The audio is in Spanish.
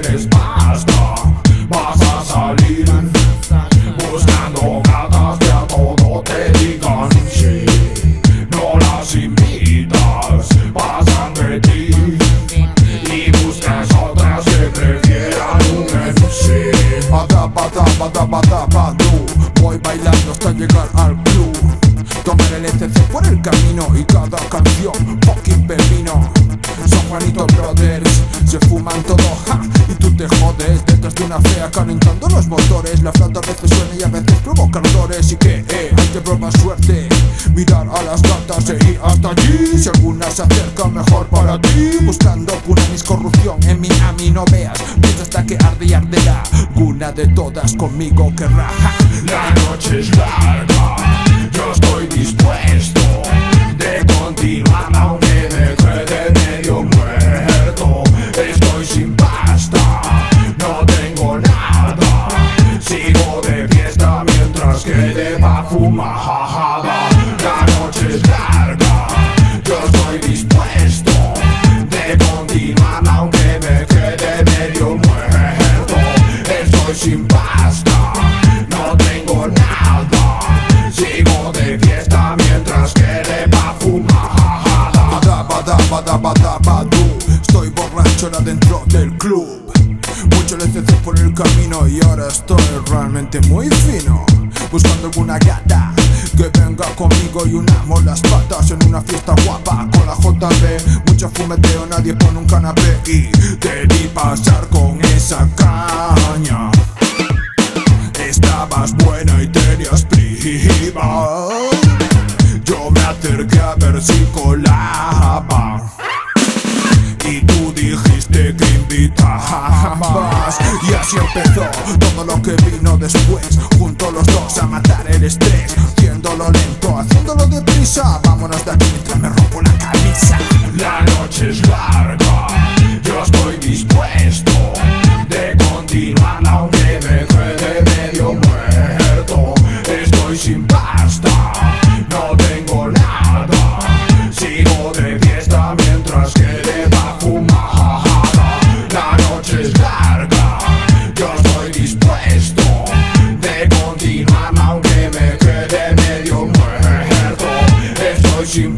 tienes pasta, vas a salir buscando gatas que a todo te digan sí. No las invitas, pasan de ti y buscas otras que prefieran un MC. Adapatapatapatapatu, voy bailando hasta llegar al club. Tomar el ECC por el camino y cada canción fucking pepino. Son Juanito Brothers, se fuman todo, ja, y tú te jodes detrás de una fea calentando los motores. La flauta a veces suena y a veces provoca ardores. Y que hay que probar suerte, mirar a las gatas e ir hasta allí. Si alguna se acerca, mejor para ti. Buscando punanis, corrupción en Miami, no veas, piensa hasta que arde y arderá. Alguna de todas conmigo querrá, ja. La noche es larga, yo estoy dispuesto de continuar aunque me quede medio muerto. Estoy sin pasta, no tengo nada, sigo de fiesta mientras quede pa' fumar. La noche es larga, yo estoy dispuesto de continuar aunque me quede medio muerto. Estoy sin pasta, no tengo nada, sigo de fiesta mientras quede pa' fumar. Estoy borracho ahora dentro del club. Mucho LCC por el camino y ahora estoy realmente muy fino. Buscando alguna gata que venga conmigo y unamos las patas en una fiesta guapa con la JB. Mucho fumeteo, nadie pone un canapé y te di pasar con esa caña. Estabas buena y tenías prima. Yo me acerqué a ver si colaba y tú dijiste que invitabas. Y así empezó todo lo que vino después. Juntos los dos a matar el estrés, haciéndolo lento, haciéndolo deprisa. Vámonos de aquí mientras me rompo la camisa. La noche es larga, yo estoy dispuesto de continuar aunque me quede medio muerto. Estoy sin pasta, no tengo nada, sigo de fiesta mientras quede pa' fumar. La noche es larga, yo estoy dispuesto de continuar aunque me quede medio muerto. Estoy sin